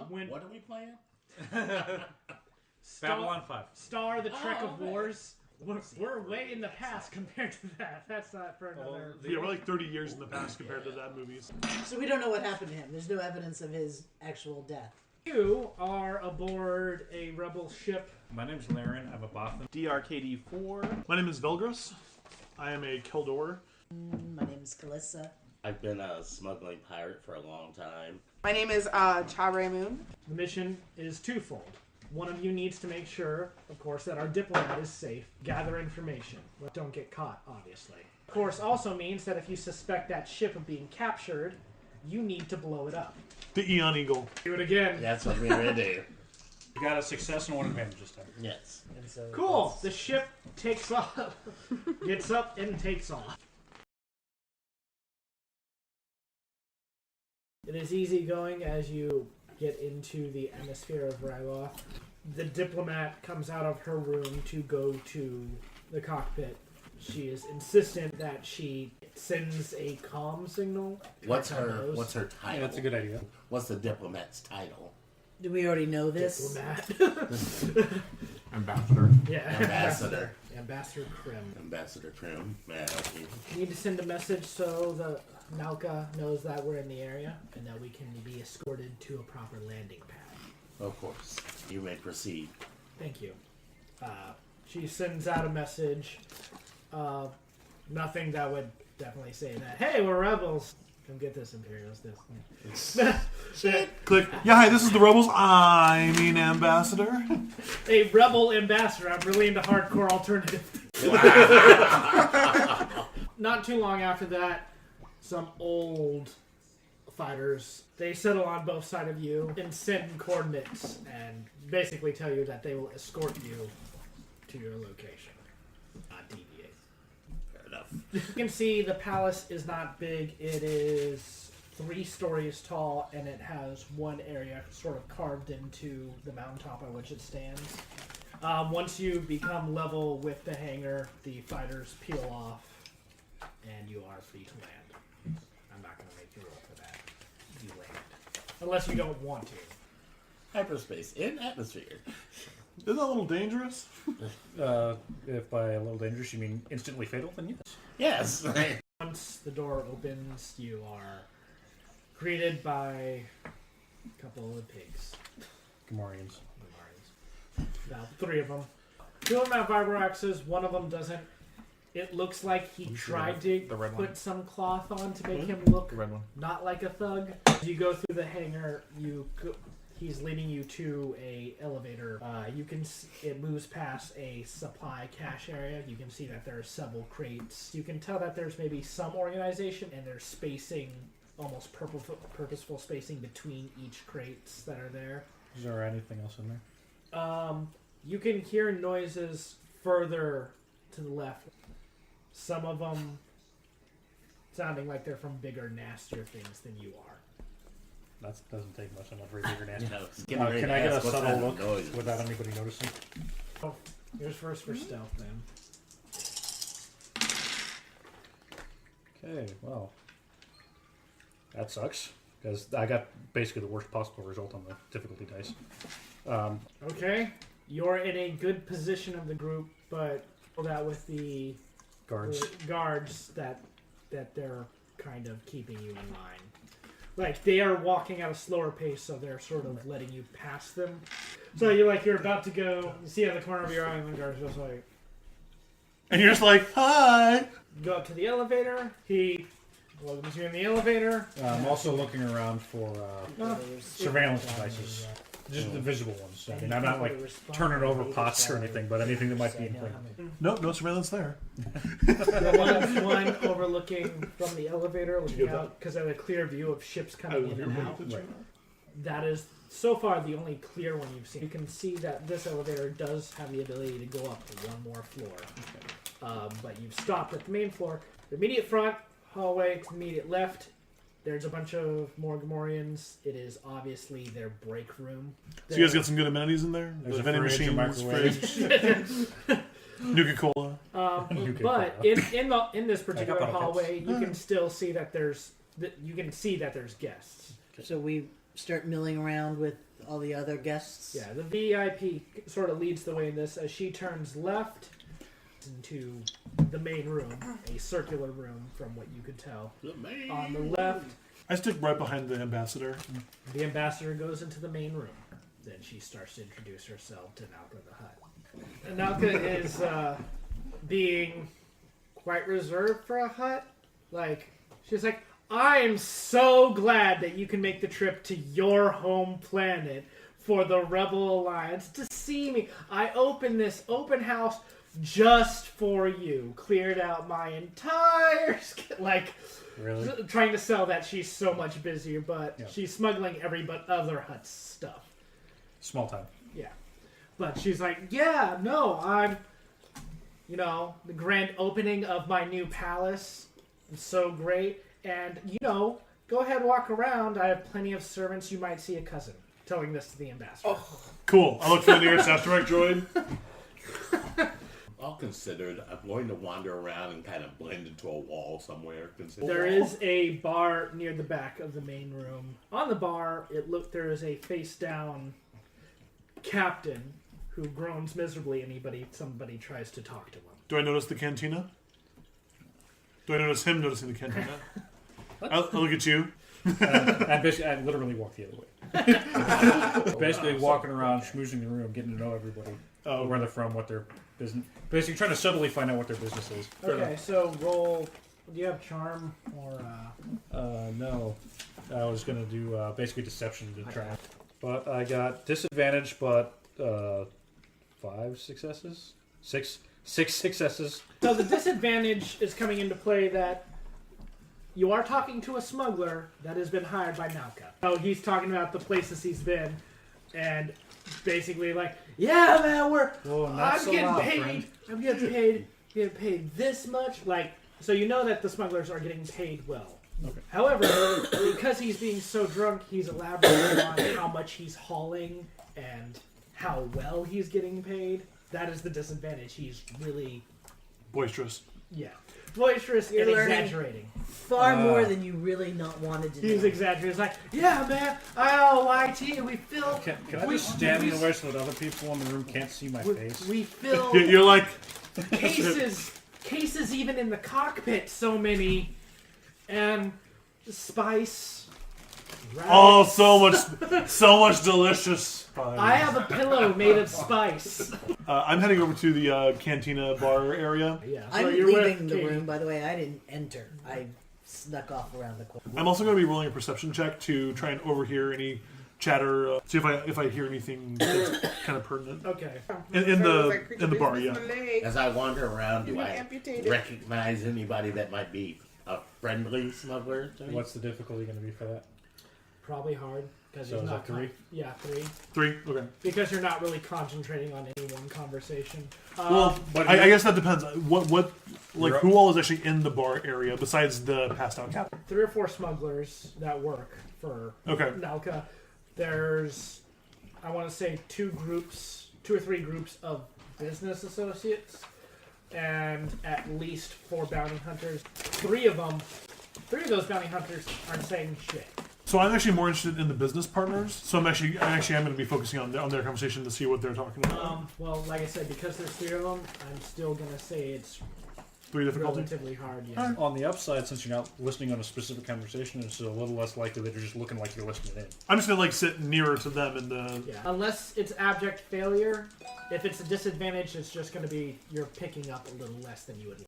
What are we playing? Babylon 5. Star the Trek of Wars. We're way in the past compared to that. That's not for another... Yeah, we're like 30 years in the past compared to that movie. So we don't know what happened to him. There's no evidence of his actual death. You are aboard a rebel ship. My name's Laryn. I'm a Bothan. DRKD4. My name is Velgras. I am a Keldor. My name is Khlisa. I've been a smuggling pirate for a long time. My name is Rea Mun. The mission is twofold. One of you needs to make sure, of course, that our diplomat is safe. Gather information. But don't get caught, obviously. Of course, also means that if you suspect that ship of being captured, you need to blow it up. The Eon Eagle. Do it again. That's what we're going to do. You got a success and one advantage this time. Yes. And so Cool. The ship takes off. Gets up and takes off. It is easygoing as you get into the atmosphere of Ryloth. The diplomat comes out of her room to go to the cockpit. She is insistent that she sends a comm signal. What's her title? Yeah, that's a good idea. What's the diplomat's title? Do we already know this? Diplomat. Ambassador. Yeah. Ambassador. Ambassador Krim. Ambassador Prim. Man, okay. You need to send a message so the Malka knows that we're in the area and that we can be escorted to a proper landing pad. Of course. You may proceed. Thank you. She sends out a message. Nothing that would definitely say that, hey, we're rebels. Come get this, Imperials. Shit. Click. Yeah, hi, this is the Rebels. I mean Ambassador. A rebel ambassador. I'm really into hardcore alternative. Not too long after that, some old fighters, they settle on both sides of you and send coordinates and basically tell you that they will escort you to your location. Not deviate. Fair enough. You can see the palace is not big. It is 3 stories tall, and it has one area sort of carved into the mountaintop on which it stands. Once you become level with the hangar, the fighters peel off, and you are free to land. I'm not going to make you roll for that. You land. Unless you don't want to. Hyperspace in atmosphere. Isn't that a little dangerous? If by a little dangerous you mean instantly fatal, then yes. Yes. Once the door opens, you are greeted by a couple of pigs. Gamorreans. About 3 of them. 2 of them have vibroaxes. One of them doesn't. It looks like he tried to the red one. put some cloth on to make him look The red one. not like a thug. As you go through the hangar, he's leading you to a elevator. You can it moves past a supply cache area. You can see that there are several crates. You can tell that there's maybe some organization, and there's spacing, almost purposeful spacing between each crates that are there. Is there anything else in there? You can hear noises further to the left. Some of them sounding like they're from bigger, nastier things than you are. That doesn't take much. I'm not very big or nasty. Yeah, Can I get a subtle look without anybody noticing? Oh, here's first for stealth, then. Okay, well. That sucks. Because I got basically the worst possible result on the difficulty dice. Okay, you're in a good position of the group, but that with the guards that they're kind of keeping you in line. Like, they are walking at a slower pace, so they're sort of letting you pass them. So you're about to go, you see out of the corner of your eye, and the guard's just like... And you're just like, hi! Go up to the elevator, he welcomes you in the elevator. I'm also looking around for surveillance devices. Just the visible ones. I mean, I'm not like turning over pots or anything, but anything that might be in frame. Nope, no surveillance there. The one overlooking from the elevator, looking out, because I have a clear view of ships coming in and out. Right. That is, so far, the only clear one you've seen. You can see that this elevator does have the ability to go up to one more floor. But you've stopped at the main floor. The immediate front, hallway, to the immediate left, there's a bunch of more Gamorreans. It is obviously their break room. So you guys got some good amenities in there? There's a vending fridge, a machines, microwave. Nuka-Cola. But in this particular hallway, you can still see that there's guests. So we start milling around with all the other guests. Yeah, the VIP sort of leads the way in this as she turns left into the main room, a circular room from what you could tell. On the left, I stick right behind the ambassador. the ambassador goes into the main room. Then she starts to introduce herself to Nalka the Hutt. And Nalka is being quite reserved for a Hutt. Like, she's like, I'm so glad that you can make the trip to your home planet for the Rebel Alliance to see me. I opened this open house just for you. Cleared out my entire like, Really? trying to sell that she's so much busier, but Yeah. she's smuggling every but other Hutt's stuff. Small time. Yeah. But she's like, yeah, no, I'm, the grand opening of my new palace is so great. And, go ahead, walk around. I have plenty of servants. You might see a cousin. Telling this to the ambassador. Oh. Cool. I look for the nearest astromech droid. All considered, I'm going to wander around and kind of blend into a wall somewhere. There is a bar near the back of the main room. On the bar, there is a face-down captain who groans miserably somebody tries to talk to him. Do I notice the cantina? Do I notice him noticing the cantina? I look at you. I literally walk the other way. Basically walking around, schmoozing the room, getting to know everybody. Where they're from, what their business... Basically trying to subtly find out what their business is. Okay, so roll... Do you have charm or... No. I was going to do basically deception to try. But I got disadvantage, but 5 successes? 6 successes. So the disadvantage is coming into play that you are talking to a smuggler that has been hired by Nalka. So he's talking about the places he's been, and basically like, yeah, man, I'm getting paid this much. Like, so you know that the smugglers are getting paid well. Okay. However, because he's being so drunk, he's elaborating on how much he's hauling and how well he's getting paid. That is the disadvantage. He's really... Boisterous. Yeah. Boisterous You're and learning exaggerating. far more than you really not wanted to He's know. exaggerating. He's like, yeah, man, YT, we fill... Can I just stand in the way so that other people in the room can't see my face? We fill You're like... cases even in the cockpit, so many. And spice. Rice. Oh, so much delicious. I have a pillow made of spice. I'm heading over to the cantina bar area. Yeah. So I'm you're leaving with the Katie. room, by the way. I didn't enter. I snuck off around the corner. I'm also going to be rolling a perception check to try and overhear any chatter. See if I hear anything that's kind of pertinent. Okay. In the bar, yeah. As I wander around, do I amputated. recognize anybody that might be a friendly smuggler? What's the difficulty going to be for that? Probably hard. Because So he's is not that 3? Yeah, 3. 3? Okay. Because you're not really concentrating on any one conversation. Well, I guess that depends. Who all is actually in the bar area besides the passed out captain? 3 or 4 smugglers that work for Nalka. There's, I want to say, 2 or 3 groups of business associates, and at least 4 bounty hunters. 3 of those bounty hunters aren't saying shit. So I'm actually more interested in the business partners. So I'm going to be focusing on their conversation to see what they're talking about. Well, like I said, because there's 3 of them, I'm still gonna say it's 3 difficulty. relatively hard. Yeah. On the upside, since you're not listening on a specific conversation, it's a little less likely that you're just looking like you're listening in. I'm just going to sit nearer to them in the... Yeah. Unless it's abject failure, if it's a disadvantage, it's just gonna be you're picking up a little less than you would.